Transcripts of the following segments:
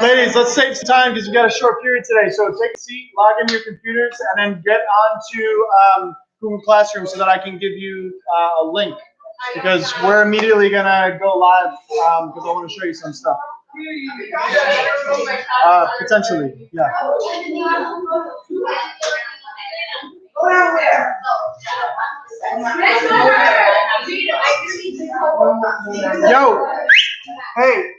Ladies, let's save some time because we've got a short period today. So take a seat, log in your computers, and then get onto Google Classroom so that I can give you a link. Because we're immediately going to go live because I want to show you some stuff. Potentially, yeah. Yo, hey,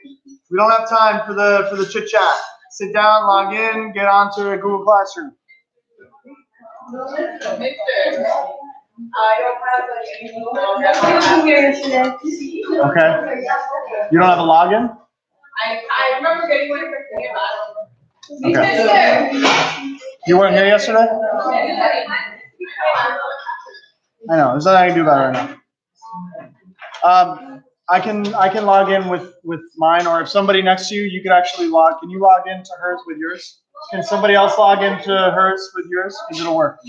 we don't have time for the chit chat. Sit down, log in, get onto Google Classroom. Okay. You don't have a login? I remember getting one for thinking about it. Okay. You weren't here yesterday? I know. There's nothing I can do about it right now. I can log in with mine, or if somebody next to you, you could actually log. Can you log into hers with yours? Can somebody else log into hers with yours? Because it'll work.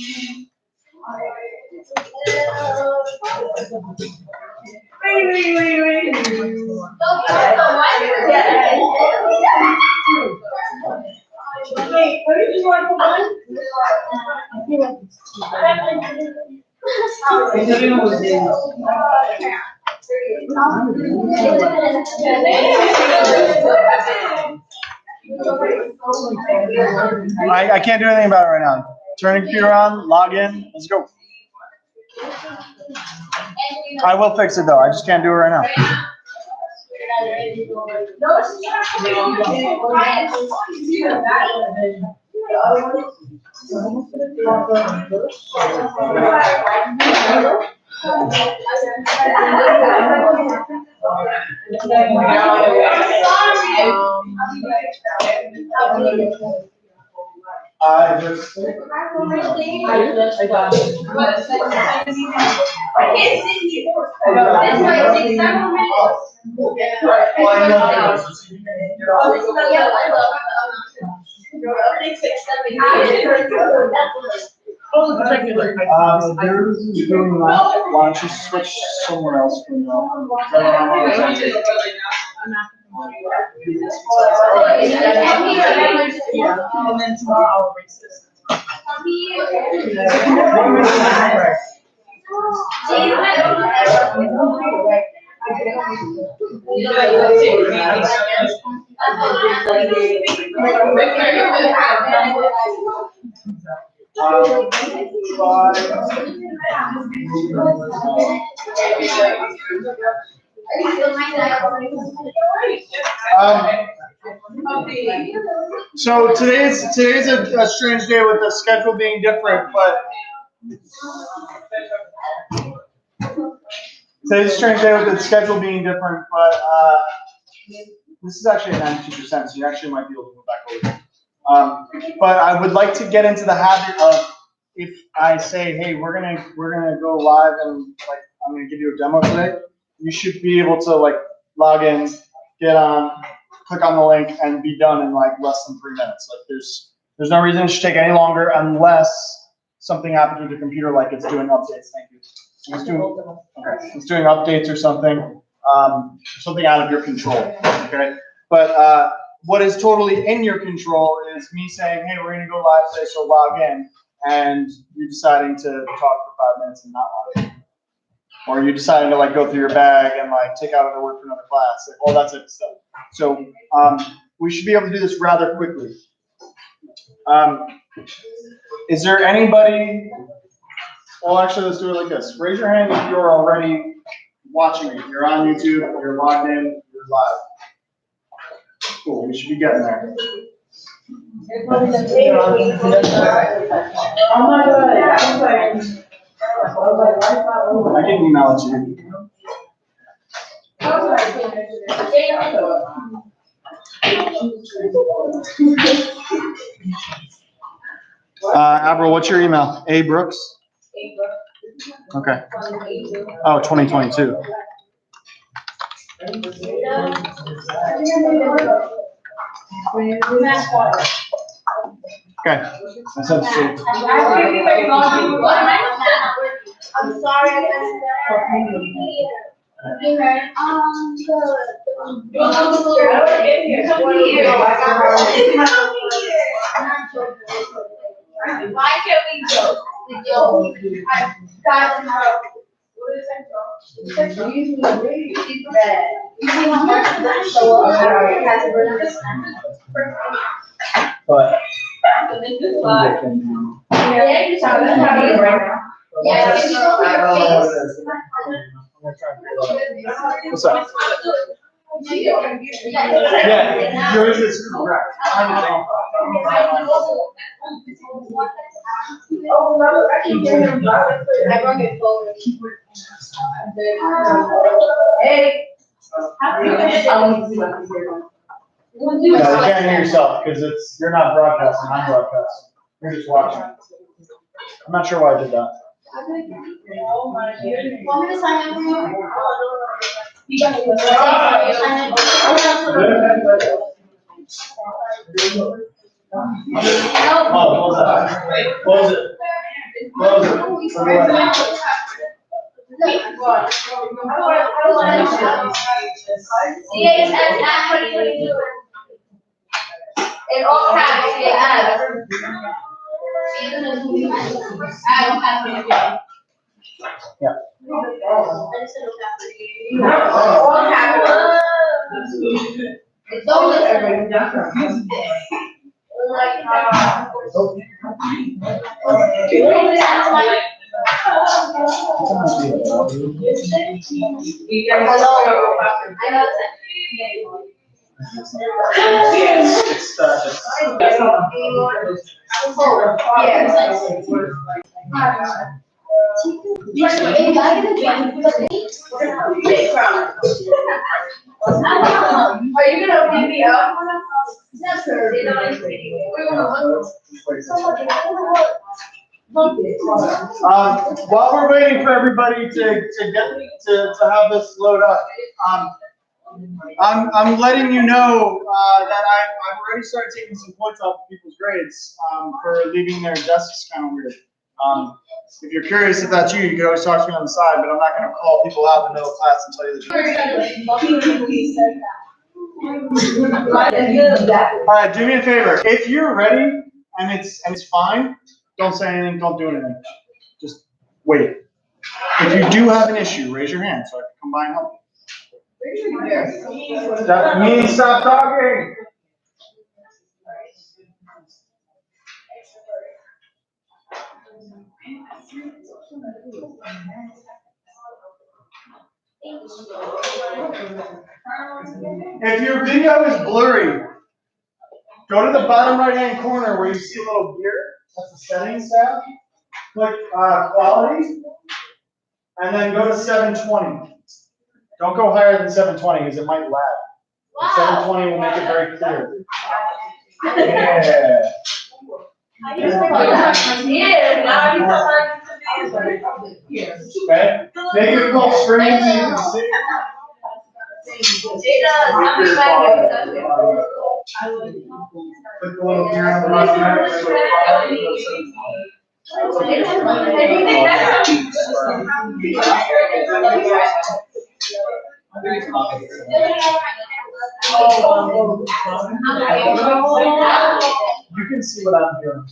I can't do anything about it right now. Turn your computer on, log in, let's go. I will fix it though, I just can't do it right now. I just they're doing that. Why don't you switch somewhere else for now? And then tomorrow I'll erase this. So today's a strange day with the schedule being different, but today's a strange day with the schedule being different, but this is actually at 92%, so you actually might be able to go back over. But I would like to get into the habit of, if I say, hey, we're gonna go live and like I'm gonna give you a demo today, you should be able to like log in, get on, click on the link, and be done in like less than 3 minutes. Like there's no reason it should take any longer unless something happens with your computer, like it's doing updates. Thank you. It's doing updates or something, something out of your control. Okay, but what is totally in your control is me saying, hey, we're gonna go live today, so log in, and you deciding to talk for 5 minutes and not log in. Or you deciding to like go through your bag and like take out other work for another class, like all that type of stuff. So we should be able to do this rather quickly. Is there anybody? Well, actually, let's do it like this. Raise your hand if you're already watching me. You're on YouTube, you're logged in, you're live. Cool. We should be getting there. I can email it to you. Avril, what's your email? A. Brooks? Okay. Oh, 2022. Okay. I said so. I'm sorry. Why can't we joke? I've got tomorrow. What is that joke? Usually how much that show up has a But. yeah, you saw that right now. Yeah, What's up? Yeah, yours is correct. Oh, no, I can get him. I brought it forward. Hey. No, you can't hear yourself because you're not broadcasting, I'm broadcasting. You're just watching. I'm not sure why I did that. Want me to sign up for you? You got to sign up. Close it. Close it. In all caps, yeah. Yeah. It's always every Are you gonna open me up? While we're waiting for everybody to have this load up, I'm letting you know that I've already started taking some points off of people's grades for leaving their desks kind of weird. If you're curious if that's you, you can always talk to me on the side, but I'm not going to call people out in the middle of class and tell you the truth. All right, do me a favor. If you're ready and it's fine, don't say anything, don't do anything. Just wait. If you do have an issue, raise your hand so I can come by and help you. That means stop talking. If your video is blurry, go to the bottom right-hand corner where you see a little gear. That's the settings tab. Click quality, and then go to 720. Don't go higher than 720 because it might lag. Wow. 720 will make it very clear. Yeah. Okay. Make it full screen so you can see. Click the little gear on the bottom right. You can see what I'm doing.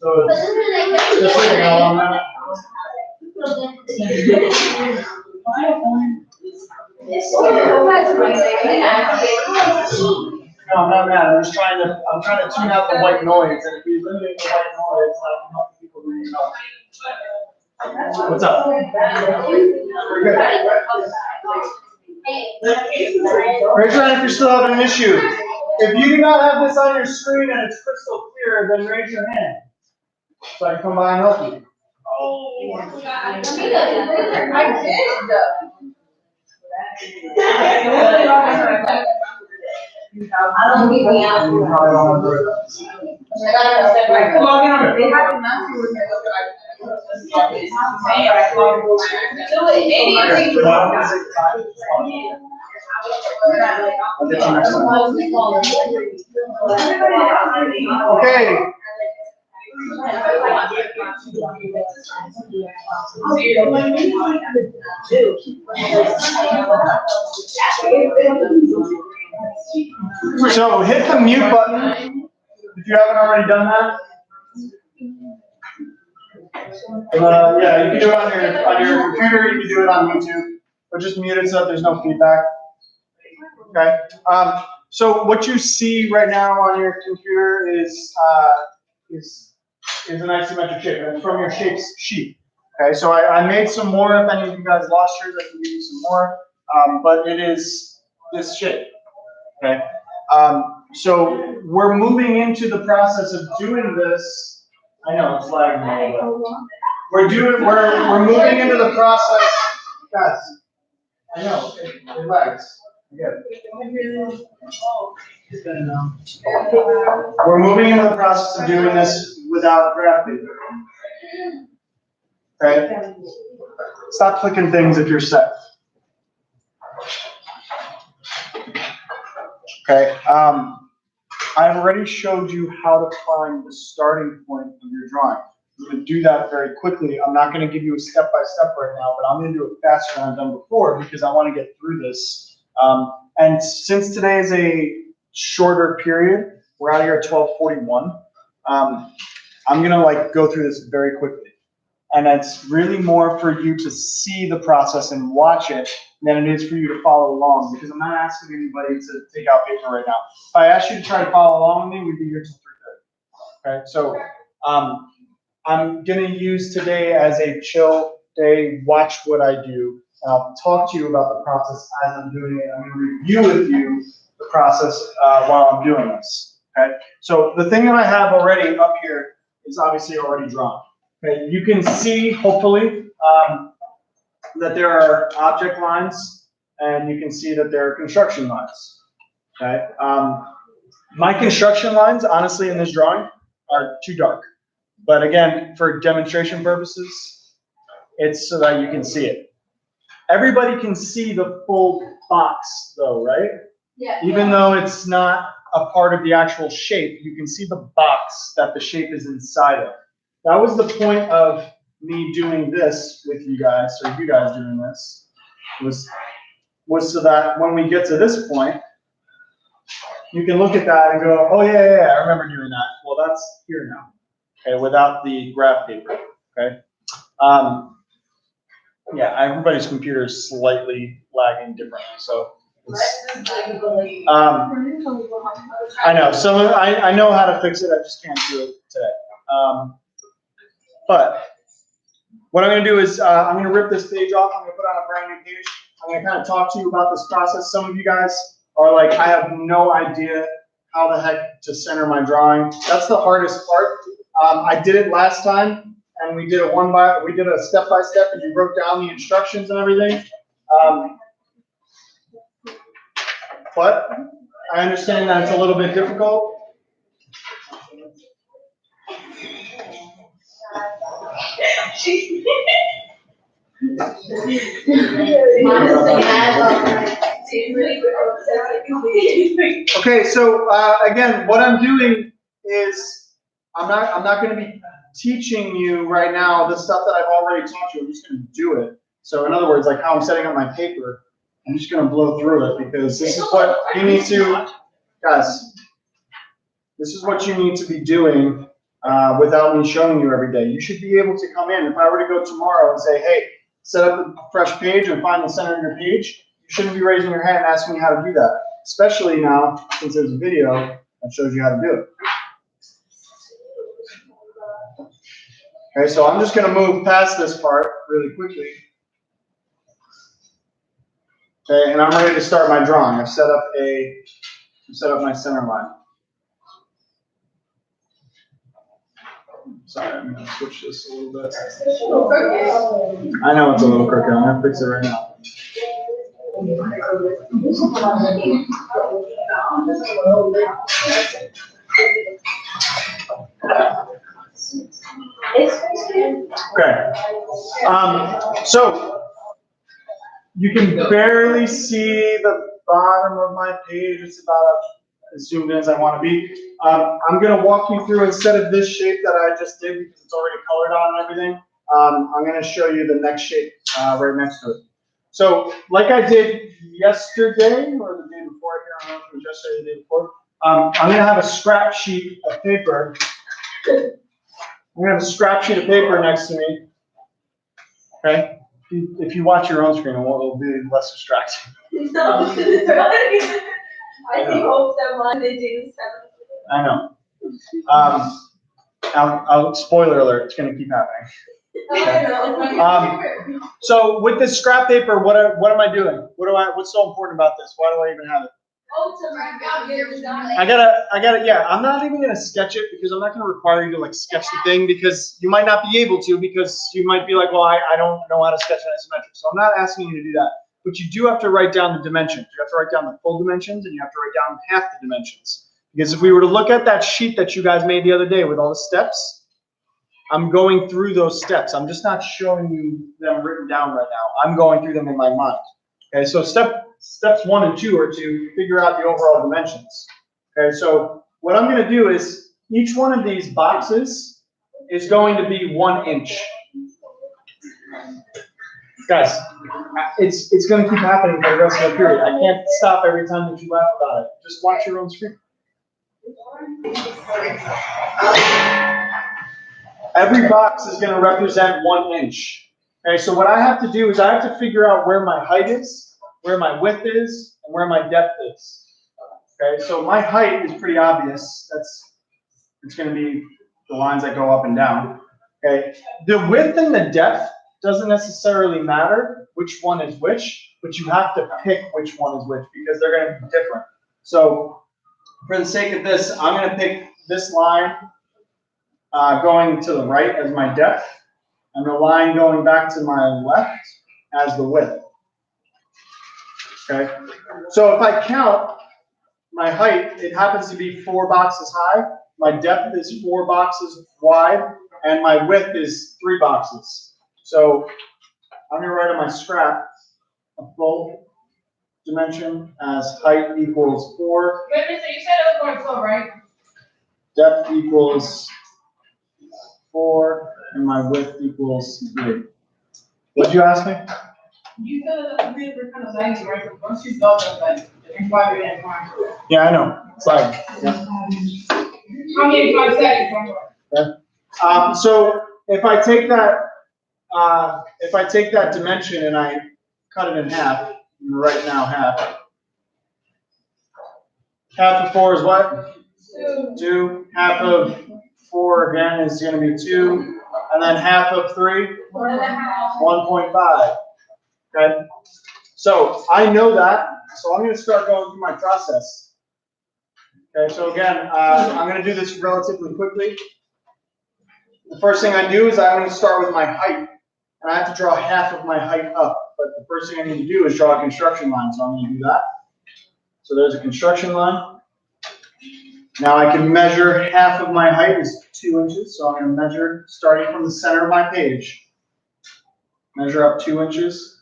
So just like on that. No, I'm not mad. I'm trying to tune out the white noise, and if you eliminate the white noise, I can help people really know. What's up? We're good. Raise your hand if you're still having an issue. If you do not have this on your screen and it's crystal clear, then raise your hand so I can come by and help you. I don't think we have. Okay. So hit the mute button if you haven't already done that. Yeah, you can do it on your computer, you can do it on YouTube, but just mute it so that there's no feedback. Okay. So what you see right now on your computer is an isometric shape, and it's from your shapes sheet. Okay. So I made some more. If any of you guys lost yours, I can give you some more. But it is this shape. Okay. So we're moving into the process of doing this. I know it's lagging a little bit. We're moving into the process, guys. I know it lags. We're moving into the process of doing this without graph paper. Okay? Stop clicking things if you're set. Okay. I've already showed you how to find the starting point of your drawing. You can do that very quickly. I'm not going to give you a step-by-step right now, but I'm going to do it faster than I've done before because I want to get through this. And since today is a shorter period, we're out here at 12:41. I'm going to go through this very quickly. And it's really more for you to see the process and watch it than it is for you to follow along, because I'm not asking anybody to take out paper right now. If I asked you to try to follow along with me, we'd be here till 3:30. Okay, so I'm going to use today as a chill day. Watch what I do. And I'll talk to you about the process as I'm doing it. I'm going to review with you the process while I'm doing this. Okay, so the thing that I have already up here is obviously already drawn. Okay, you can see, hopefully, that there are object lines, and you can see that there are construction lines. Okay, my construction lines, honestly, in this drawing, are too dark. But again, for demonstration purposes, it's so that you can see it. Everybody can see the full box, though, right? Yeah. Even though it's not a part of the actual shape, you can see the box that the shape is inside of. That was the point of me doing this with you guys, or you guys doing this, was so that when we get to this point, you can look at that and go, oh yeah, I remember doing that. Well, that's here now, okay, without the graph paper, okay? Yeah, everybody's computer is slightly lagging differently, so it's, I know, so I know how to fix it, I just can't do it today. But what I'm going to do is I'm going to rip this page off. I'm going to put on a brand new page. I'm going to kind of talk to you about this process. Some of you guys are like, I have no idea how the heck to center my drawing. That's the hardest part. I did it last time, and we did a step-by-step, and you wrote down the instructions and everything. But I understand that it's a little bit difficult. Okay, so again, what I'm doing is I'm not going to be teaching you right now the stuff that I've already taught you. I'm just going to do it. So in other words, like how I'm setting up my paper, I'm just going to blow through it because this is what you need to, guys. This is what you need to be doing without me showing you every day. You should be able to come in. If I were to go tomorrow and say, hey, set up a fresh page and find the center of your page, you shouldn't be raising your hand and asking me how to do that. Especially now, since there's a video that shows you how to do it. Okay, so I'm just going to move past this part really quickly. Okay, and I'm ready to start my drawing. I've set up my center line. Sorry, I'm going to switch this a little bit. I know it's a little crooked. I'm going to fix it right now. Okay. So you can barely see the bottom of my page. It's about as zoomed in as I want to be. I'm going to walk you through, instead of this shape that I just did because it's already colored on and everything, I'm going to show you the next shape right next to it. So like I did yesterday or the day before, I can't remember if it was yesterday or the day before, I'm going to have a scrap sheet of paper. I'm going to have a scrap sheet of paper next to me. Okay? If you watch your own screen, it'll be less distracting. No, I think hope that one they do seven. I know. Spoiler alert, it's going to keep happening. So with this scrap paper, what am I doing? What's so important about this? Why do I even have it? I gotta, yeah, I'm not even gonna sketch it because I'm not gonna require you to like sketch the thing because you might not be able to because you might be like, well, I don't know how to sketch an isometric. So I'm not asking you to do that. But you do have to write down the dimensions. You have to write down the full dimensions and you have to write down half the dimensions. Because if we were to look at that sheet that you guys made the other day with all the steps, I'm going through those steps. I'm just not showing you them written down right now. I'm going through them in my mind. Okay, so steps 1 and 2 are to figure out the overall dimensions. Okay, so what I'm going to do is each one of these boxes is going to be 1 inch. Guys, it's going to keep happening for the rest of the period. I can't stop every time that you laugh about it. Just watch your own screen. Every box is going to represent 1 inch. Okay, so what I have to do is I have to figure out where my height is, where my width is, and where my depth is. Okay, so my height is pretty obvious. It's going to be the lines that go up and down. Okay, the width and the depth doesn't necessarily matter which one is which, but you have to pick which one is which because they're going to be different. So for the sake of this, I'm going to pick this line going to the right as my depth, and the line going back to my left as the width. Okay, so if I count my height, it happens to be 4 boxes high, my depth is 4 boxes wide, and my width is 3 boxes. So I'm going to write on my scrap a full dimension as height equals 4. Wait a minute, so you said it was going slow, right? Depth equals 4, and my width equals 3. What did you ask me? You said that we were kind of lagging, right? Once you stop that, like, it's 5 minutes. Yeah, I know. It's like, yeah. How many 5 seconds? Okay. So if I take that dimension and I cut it in half, right now half. Half of 4 is what? 2. Half of 4 again is going to be 2, and then half of 3, 1.5. Okay. So I know that. So I'm going to start going through my process. Okay. So again, I'm going to do this relatively quickly. The first thing I do is I'm going to start with my height. And I have to draw half of my height up. But the first thing I need to do is draw a construction line. So I'm going to do that. So there's a construction line. Now I can measure half of my height is 2 inches. So I'm going to measure starting from the center of my page. Measure up 2 inches.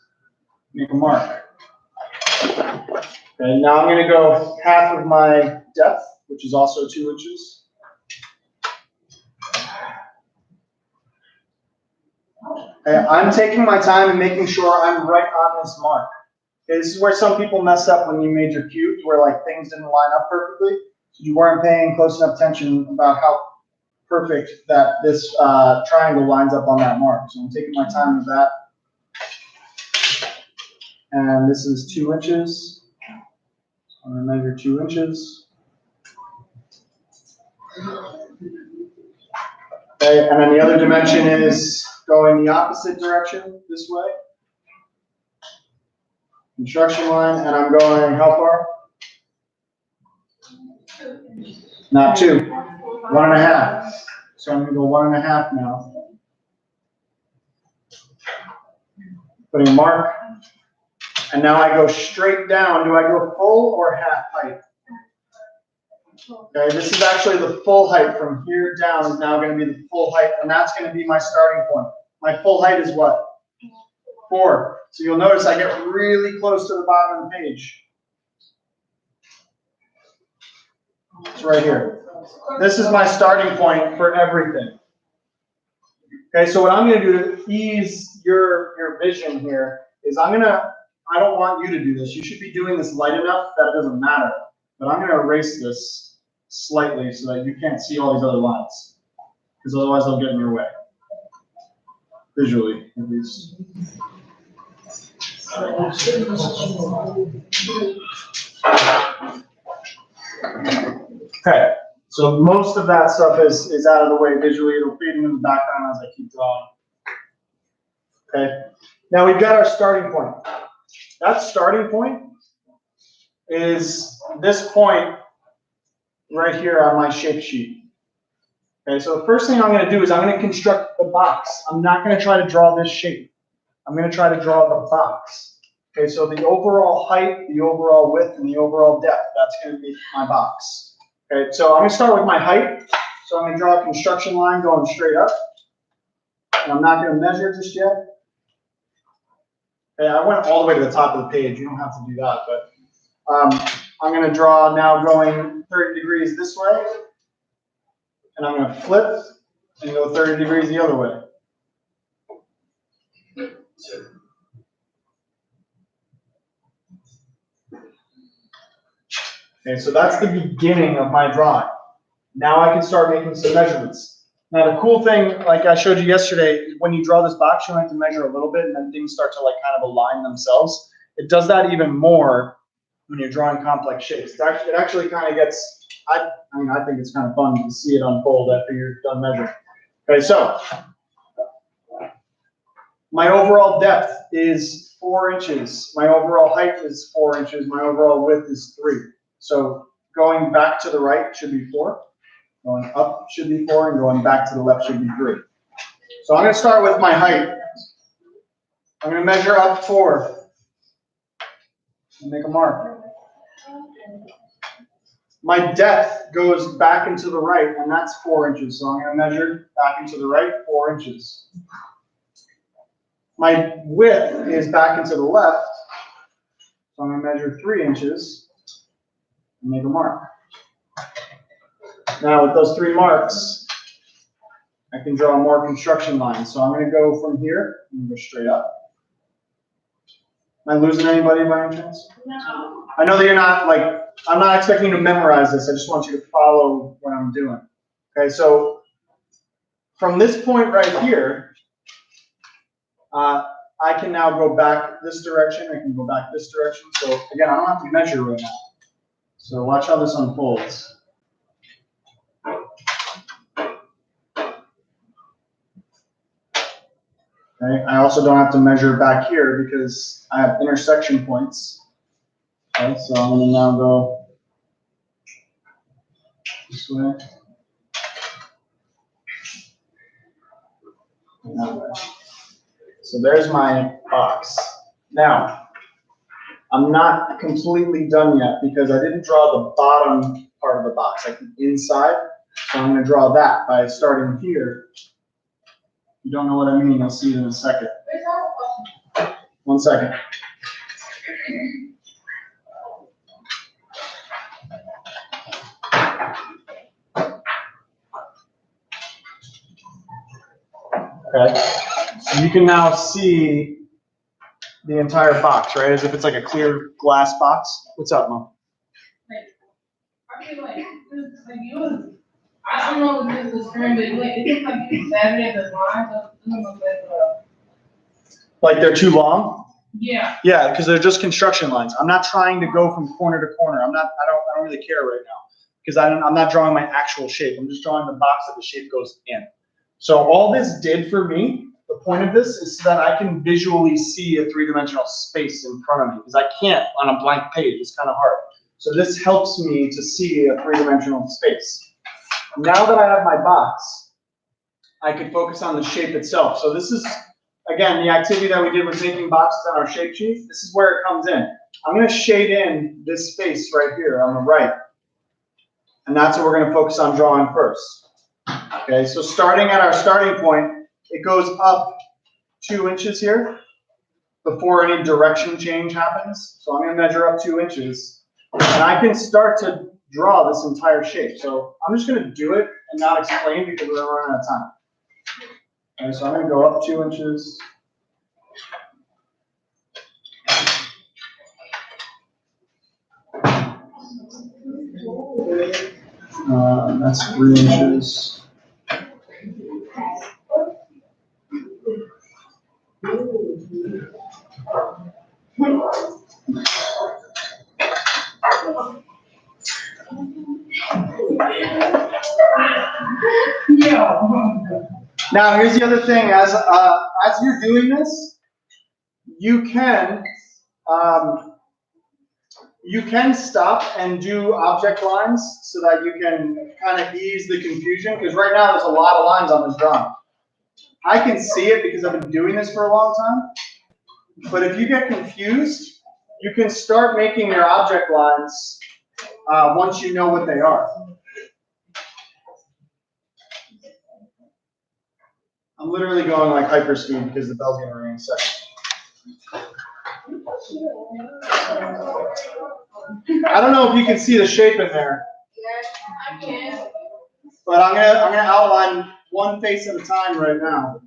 Make a mark. Okay, now I'm going to go half of my depth, which is also 2 inches. Okay, I'm taking my time and making sure I'm right on this mark. Okay, this is where some people messed up when you made your cubes, where like things didn't line up perfectly. You weren't paying close enough attention about how perfect that this triangle lines up on that mark. So I'm taking my time with that. And this is 2 inches. I'm going to measure 2 inches. Okay, and then the other dimension is going the opposite direction, this way. Construction line, and I'm going how far? Not 2, 1.5. So I'm going to go 1.5 now. Putting a mark. And now I go straight down. Do I go full or half height? Okay, this is actually the full height. From here down is now going to be the full height, and that's going to be my starting point. My full height is what? 4. So you'll notice I get really close to the bottom of the page. It's right here. This is my starting point for everything. Okay, so what I'm going to do to ease your vision here is I don't want you to do this. You should be doing this light enough that it doesn't matter. But I'm going to erase this slightly so that you can't see all these other lines. Because otherwise they'll get in your way. Visually, at least. Okay, so most of that stuff is out of the way visually. It'll fade into the background as I keep drawing. Okay, now we've got our starting point. That starting point is this point right here on my shape sheet. Okay, so the first thing I'm going to do is I'm going to construct the box. I'm not going to try to draw this shape. I'm going to try to draw the box. Okay, so the overall height, the overall width, and the overall depth, that's going to be my box. Okay, so I'm going to start with my height. So I'm going to draw a construction line going straight up. And I'm not going to measure just yet. Okay, I went all the way to the top of the page. You don't have to do that, but I'm going to draw now going 30 degrees this way. And I'm going to flip and go 30 degrees the other way. Okay, so that's the beginning of my drawing. Now I can start making some measurements. Now the cool thing, like I showed you yesterday, when you draw this box, you have to measure a little bit and then things start to like kind of align themselves. It does that even more when you're drawing complex shapes. It actually kind of gets, I think it's kind of fun to see it unfold after you're done measuring. Okay, so my overall depth is 4 inches. My overall height is 4 inches. My overall width is 3. So going back to the right should be 4. Going up should be 4, and going back to the left should be 3. So I'm going to start with my height. I'm going to measure up 4 and make a mark. My depth goes back into the right, and that's 4 inches. So I'm going to measure back into the right 4 inches. My width is back into the left, so I'm going to measure 3 inches and make a mark. Now with those 3 marks, I can draw more construction lines. So I'm going to go from here and go straight up. Am I losing anybody by any chance? No. I know that you're not, like, I'm not expecting you to memorize this. I just want you to follow what I'm doing. Okay, so from this point right here, I can now go back this direction. I can go back this direction. So again, I don't have to measure right now. So watch how this unfolds. Okay, I also don't have to measure back here because I have intersection points. Okay, so I'm going to now go this way. And that way. So there's my box. Now, I'm not completely done yet because I didn't draw the bottom part of the box, like the inside. So I'm going to draw that by starting here. If you don't know what I mean, you'll see it in a second. 1 second. Okay, so you can now see the entire box, right? As if it's like a clear glass box. What's up, Mom? I feel like you, I don't know if this is screen, but it looks like you exaggerated the lines. I don't know if that's, Like they're too long? yeah. Yeah, because they're just construction lines. I'm not trying to go from corner to corner. I don't really care right now because I'm not drawing my actual shape. I'm just drawing the box that the shape goes in. So all this did for me, the point of this is so that I can visually see a 3-dimensional space in front of me because I can't on a blank page. It's kind of hard. So this helps me to see a 3-dimensional space. Now that I have my box, I can focus on the shape itself. So this is, again, the activity that we did with making boxes on our shape sheet. This is where it comes in. I'm going to shade in this space right here on the right. And that's what we're going to focus on drawing first. Okay, so starting at our starting point, it goes up 2 inches here before any direction change happens. So I'm going to measure up 2 inches. And I can start to draw this entire shape. So I'm just going to do it and not explain because we're running out of time. Okay, so I'm going to go up 2 inches. That's 3 inches. Now here's the other thing. As you're doing this, you can stop and do object lines so that you can kind of ease the confusion. Because right now there's a lot of lines on this drawing. I can see it because I've been doing this for a long time. But if you get confused, you can start making your object lines once you know what they are. I'm literally going like hyperspeed because the bell's gonna ring in a second. I don't know if you can see the shape in there. I can. But I'm gonna outline one face at a time right now.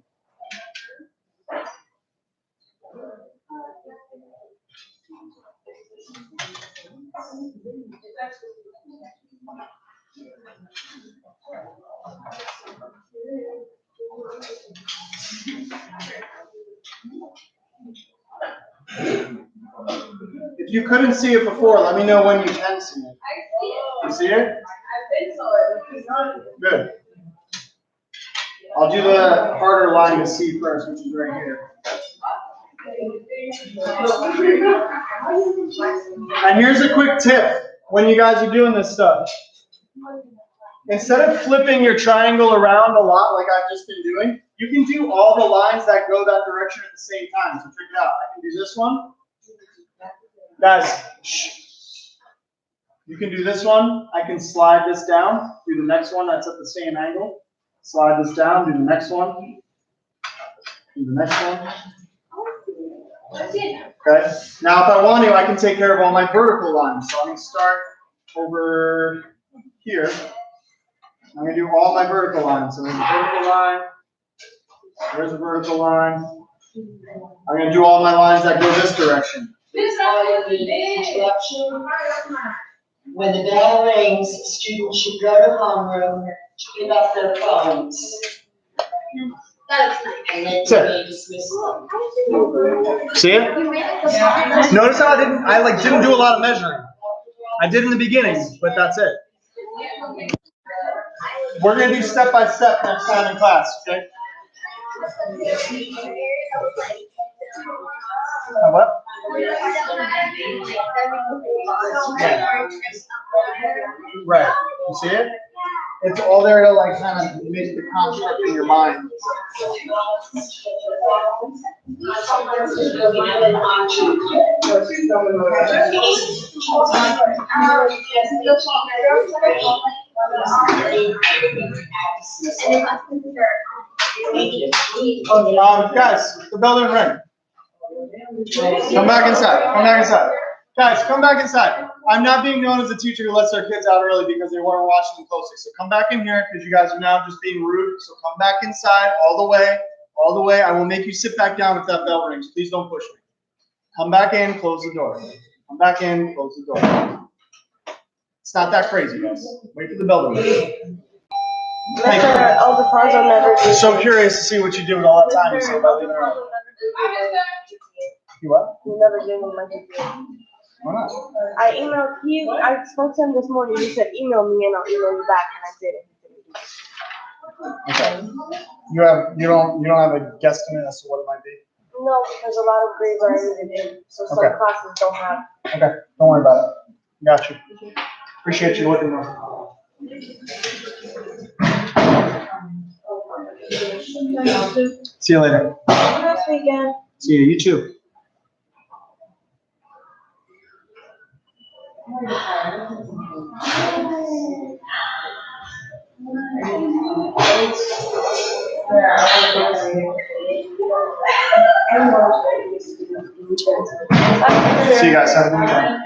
If you couldn't see it before, let me know when you can see it. I see it. You see it? I think so. Good. I'll do the harder line to see first, which is right here. And here's a quick tip when you guys are doing this stuff. Instead of flipping your triangle around a lot like I've just been doing, you can do all the lines that go that direction at the same time. So check it out. I can do this one. Guys, shh. You can do this one. I can slide this down, do the next one that's at the same angle. Slide this down, do the next one. Do the next one. Okay. Now if I want to, I can take care of all my vertical lines. So I'm going to start over here. I'm going to do all my vertical lines. So there's a vertical line. There's a vertical line. I'm going to do all my lines that go this direction. Interruption. When the bell rings, students should go to homeroom, pick up their phones, and then be dismissed. See it? Notice how I didn't do a lot of measuring. I did in the beginning, but that's it. We're gonna do step by step next time in class, okay? What? Yeah. Right. You see it? It's all there to like kind of make the construct in your mind. Guys, the bell didn't ring. Come back inside. Come back inside. Guys, come back inside. I'm not being known as a teacher who lets their kids out early because they weren't watching them closely. So come back in here because you guys are now just being rude. So come back inside all the way. All the way. I will make you sit back down if that bell rings. Please don't push me. Come back in, close the door. Come back in, close the door. It's not that crazy, guys. Wait for the bell to ring. Thank you. I'm so curious to see what you do with all that time you spend by leaving early. You what? You never gave me my GPA. Why not? I emailed you. I spoke to him this morning. He said, email me and I'll email you back, and I did it. Okay. You don't have a guesstimate as to what it might be? No, because a lot of grades are already in, so some classes don't have. Okay, don't worry about it. Got you. Appreciate you looking though. See you later. Have a nice weekend. See you. You too. See you guys. Have a good weekend.